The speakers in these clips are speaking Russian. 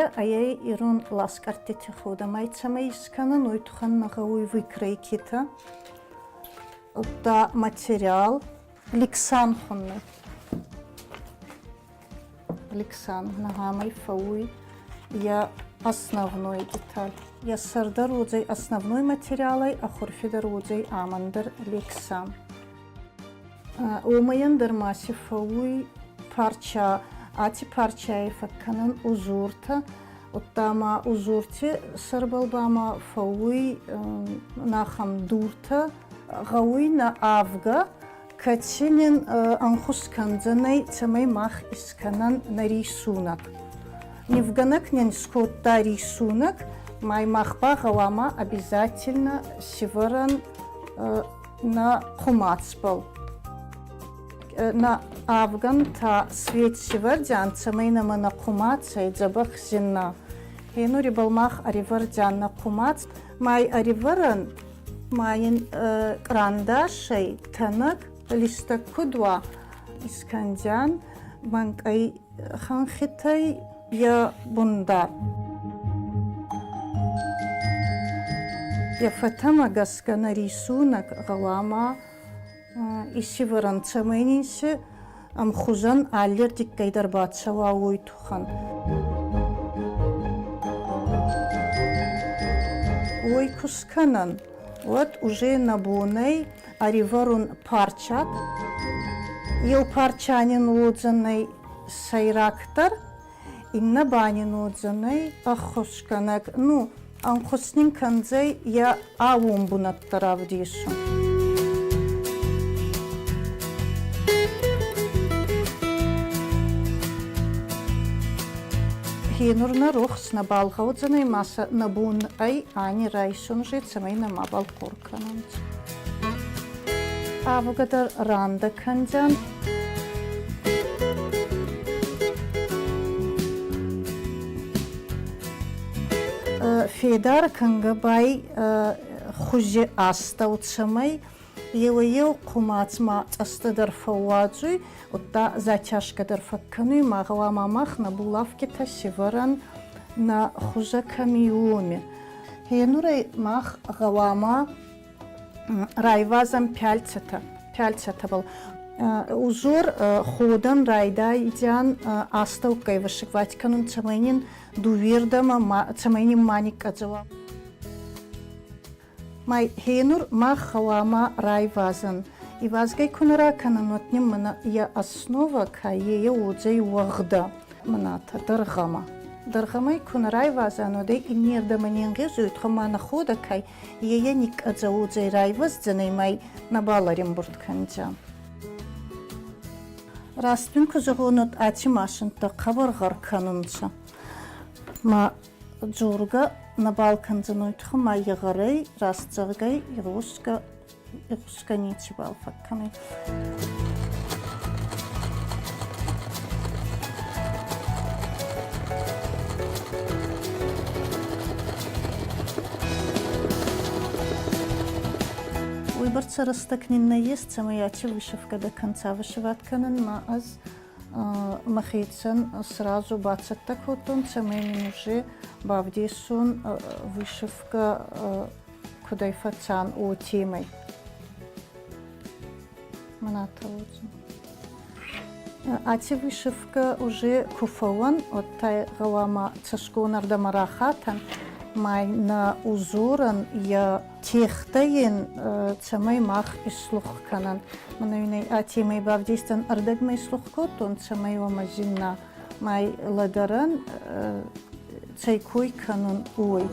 Ие ае ирун ласкартити худа майцама исканан уйтухан нагауй выкройкита. Да материал ликсан хунны. Ликсан нагамай фауй. Я основной деталь. Я сардар удзай основной материалай, а хурфидар удзай амандар ликсан. Умаяндар маси фауй парча. Ати парчаи факканан узурта. Оттама узурти сарбалбама фауй нахам дурта. Гауй на авга. Качинин анхусканзанай цамай мах исканан на рисунок. Невганак нен скотта рисунок. Май махба гавама обязательно севаран на кумацбал. На Афган та свет севардян цамайнама на кумаца и дзабах зинна. Хейну рибалмах аривардян на кумац. Май ариваран майин крандашей танак листа кудва искандян манкай ханхитай я бундар. Я фатама гаскана рисунок галама исиваран цамайнинси амхузан аллер диккайдар батсава уйтухан. Ой кусканан. Вот уже набунай ариварун парчак. Ел парчанин лудзанай сайрактар. Инна банин лудзанай ахушканак. Ну, анхуснин канзай я авум бунаттарав дишун. Хинурна рухс на балхаудзанай маса набун ай ани райшун жит самай на мабал коркананц. Авгадар ранда канджан. Федар кангабай хузи астаут самай. Ел кумацма астадар фауаджуй, отта затяжкадар факкануй магала мамах на булавкита севаран на хуза камиуми. Хенурай мах галама райвазам пяльцата был. Узор ходан райда идян астау кайвашик ватьканун цамайнин дувирдама цамайнин маник аджава. Май хенур мах халама райвазан. И вазгай кунара кананотним мана я основа кае удзай вагда маната даргама. Даргамай кунарай вазану дей иннерда манинге зуит хамана хода кай я ник аджа удзай райваз дзанай май набаларим буртканджа. Растын кузагонот ачи машинта каваргар канунча. Ма джурга на балканзан уйтхам ма ягарай растзагай игуска ничи балфакками. Выборца растакнинна есть, самоячи вышивка до конца вышиватканан ма аз махицан сразу бацат так вот он самейни уже бавдисун вышивка кудай фацан у темой. Маната лучше. Ати вышивка уже куфаван от тай галама цашконар да марахатан май на узоран я техтаин цамай мах ислух канан. Манавинай ати май бавдистан ардаг май слух котон цамай вамазинна май ладаран цайкуй канун уй.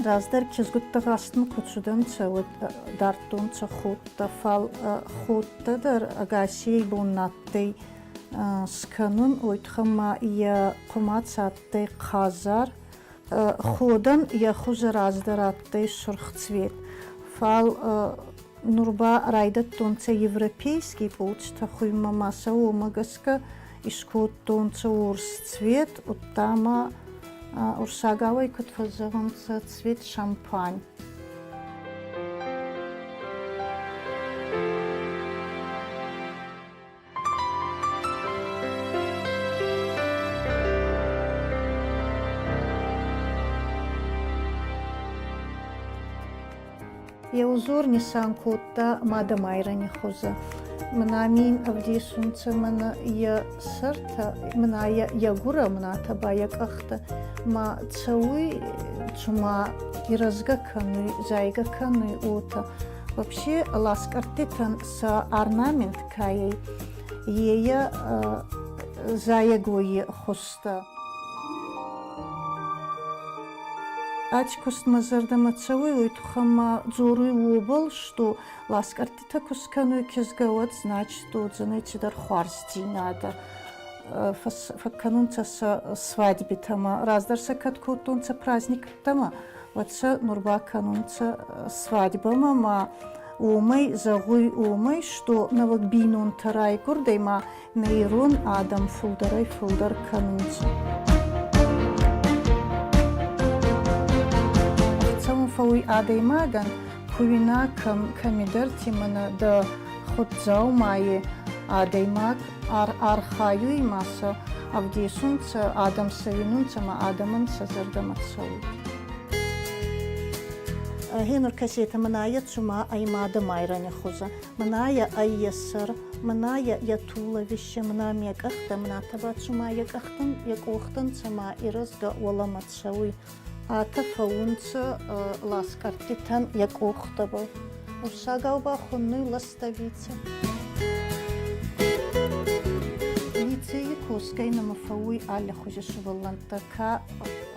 Раздар кизгутта гастын кучудан цавыт дартун цахутта фал хуттадар агасий буннаттай сканун ойтхама я кумацаттай казар ходан я хузараздараттай шурх цвет фал нурба райдат тонца европейский получта хуйма маса омагаска ишкот тонца урс цвет оттама урсагавай кутфазаванца цвет шампань. Я узор Нисан Котта Мадамайрани Хоза. Мнамин Авдисунца Мана я Сарта, Мна я Гура Мната Баяк Ахта, Ма Цауи Цума Иразгаканы, Зайгаканы Ота. Вообще ласкартитан с орнамент каей ея заягои хоста. Ачкус мазардама цауи уйтухама дзоруи убал, что ласкартита кускану кизгават, значит, что занечидар хварсти надо. Факканунца с свадьбе тама, раздарса каткутунца праздник тама. Ватса нурба канунца свадьба мама умей загуй умей, что навагбинун тарай курдейма нейрон адам фулдарай фулдар канунца. Цаму фауи адеймаган куина камидер тимана да худзау мае адеймаг архаю имаса авдисунца адам савинунца ма адаман сазардаматсауи. هنا الكاسيتا منايا تسمى أي مادة مايراني خوزا منايا أي يسر منايا يطول وش منام يكأخت مناتبا تسمى يكأختن يكوختن تسمى إرزغا ولا ما تسوي تفاونت لاسكارتيتان يكوختبا ورساقاوبا خنو لستويتsa ليتي كوسكاي نمفوي على خوزي سوالانتاكا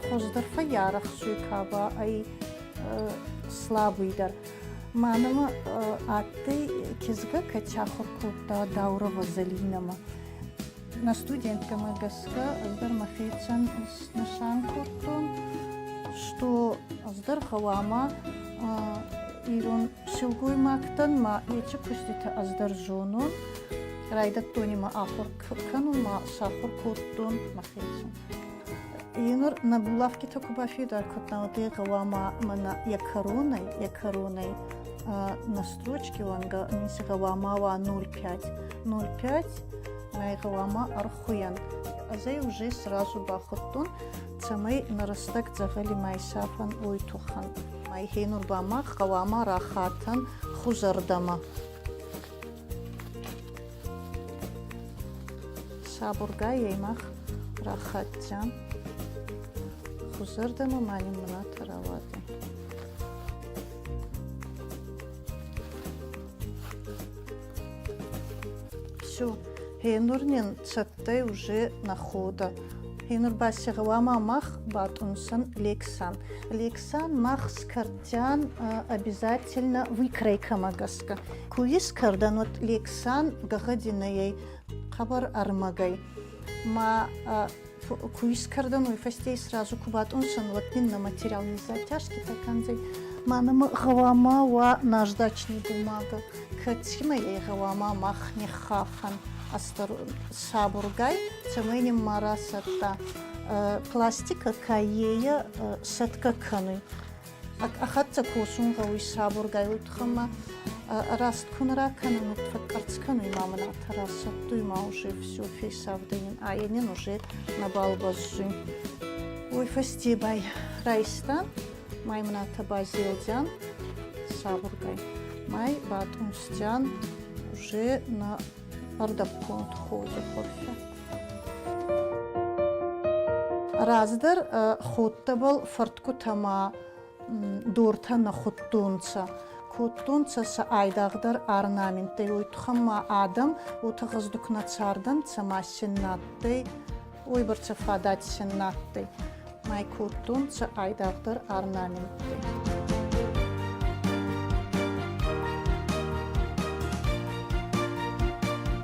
خوزدر فيارخ سويكابا أي слабыйдар. Манама атты кизга качахур кутта даурова залинама. На студентка магаска аздар махейцан снашан куртун, что аздар хавама ирун шилгуй мактан ма ече кустита аздар зонун, райдат тонима ахур канума сахур куртун махейцан. Юнор на булавке только бафида, когда вот я гавама мана якаруной на строчке он не гавама 0,5 на гавама архуян, а за уже сразу бахотун цамай нарастак загали майсафан уйтухан май хейнур бама гавама рахатан хузардама сабурга еймах рахатjan Хузардама маним мна таравады. Все, хейнурнин цаттай уже находа. Хейнур баси гавама мах батунсан лексан. Лексан мах скартян обязательно выкройка магаска. Куис кардан вот лексан гагадинай хабар армагай. Ма куис кардану и фастей сразу кубат унсан вот на материальные затяжки таканзей манама гавама ва наждачный бумага катима и гавама мах не хафан астар сабургай цеменим марасата пластика каея сетка каны ахатца косун гауи сабургай утхама раст кунра канану тфаккартскану имамна тарасатту има уже все фейсавденин аенин уже на балбазжи ой фастибай райстан маймна табазилдян сабургай май батунстян уже на ардапкон тходе хофе раздар хоттабал фартку тама дурта на хоттунца Кутунца са айдагдар орнаментей уйтхама адам утагыздук нацардан цама сеннаттей уйбарца фадат сеннаттей май кутунца айдагдар орнаментей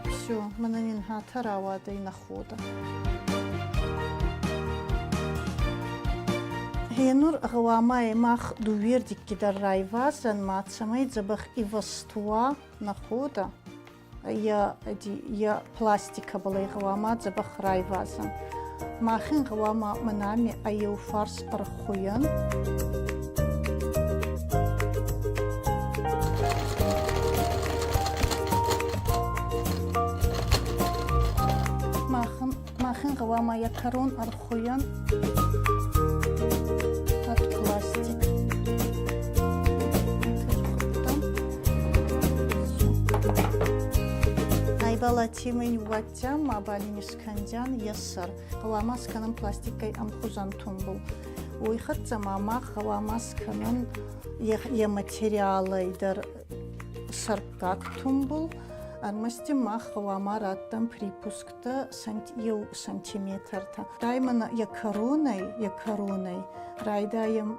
Все, мананин хатаравадей находа Хейнур гавама мах дувердик кидар райвазан мацамай забах и вастуа находа я пластика была гавама забах райвазан махин гавама манами аю фарс архуян махин гавама якарон архуян пластик. Галатимын ватям мабалин искандян ясар. Хавамас канан пластикай амхузан тумбул. Уйхат замама хавамас канан я материалайдар саркак тумбул. Армасти мах хавама раттам припускта сантиметрта. Даймана я коронай. Райдаем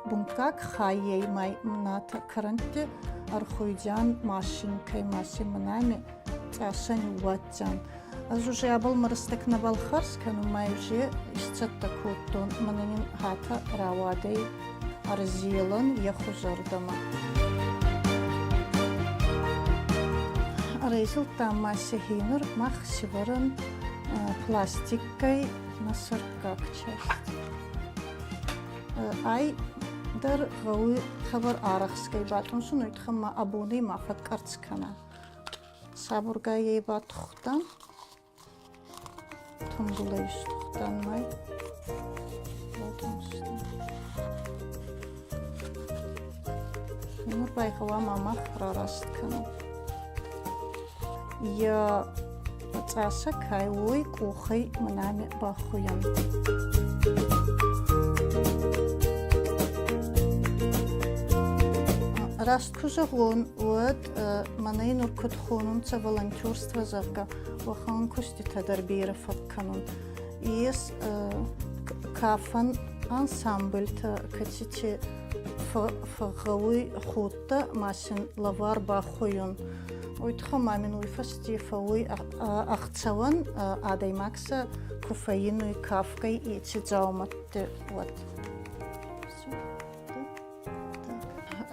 бункак хайей май мната каранте архуйдян машинкой масиманами цасан ватцан. Аз уже абал марстак на Балхарскану май уже исцатта куттон мананин хата равадей арзилан я хузардама. Арейзил там маси хинур мах сиваран пластиккой насаркак часть. Ай дар гауи хабар арахскай батун сунуит хама абуни мафат карцкана. Сабургай батухтан тумбулай тухтан май. Нур бай хава мама рарасткана. Я цаса кайой кухай манами бахуян. Расткузагон вот манай нуркут хонунца волонтерство завга вахан кусти тадарбира факканун. Ес кафан ансамбль та катити фагауи хутта масин лавар бахуюн. Уйтха мамин уйфасти фауи ахцаван адаймакса кофеину и кафкой и цицауматте вот.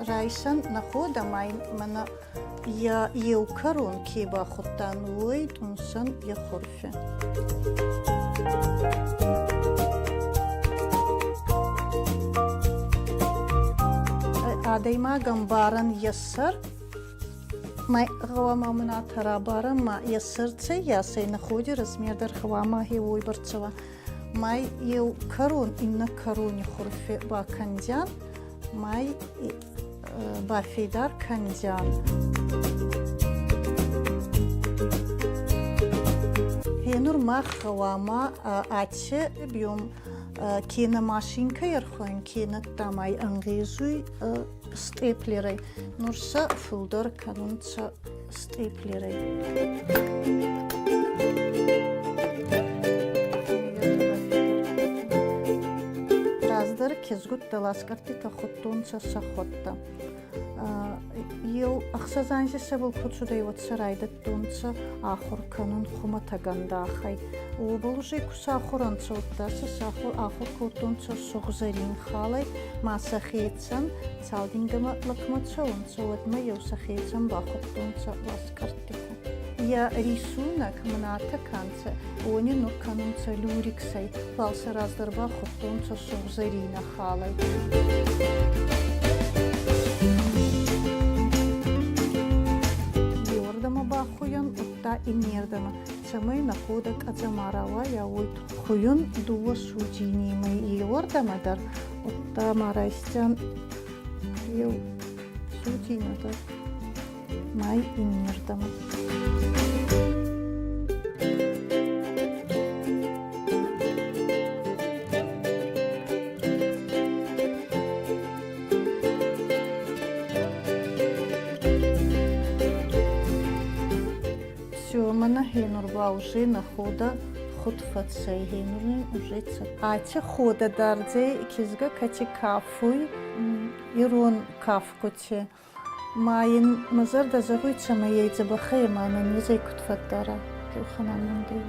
Райсан находа май мана я еукарун киба хуттан уйт унсан я хорфе. Адайма гамбаран ясар май хавама мана тарабара ма ясарце ясай находи размердар хавама хевой барцава май еукарун инна каруни хорфе ба кандян май Бафидар кандян. Хенур мах хавама аче бьем кина машинка ярхоин кина тамай ангезуй степлерей. Нурса фулдор канунца степлерей. Раздар кезгут даласкарти тахоттунца сахотта. Ел ахсазанзи сабыл кучудай вот сарайдат тунца ахур канун хумата гандахай. Обал уже куса ахуранца оттаса сахур ахур кутунца сухзарин халай масахецан цалдингама лакмацаунца отма еусахецан бахоттунца ласкартика. Я рисунок мната канца они нур канунца люриксай фалса раздарба хоттунца сухзарина халай. Бахуян утта инердама самай находак азамарава я уйт хуюн дуа суджини май иордамадар утта марайстян ел суджинадар май инердама. Мана хенурба уже находа хутфатсай хенурин уже ца. Ача хода дарзе кизга качи кафуй ирон кафкоче. Маин мазар да загуй чама яйца бахай мана низай кутфат дара. Килханан мандей.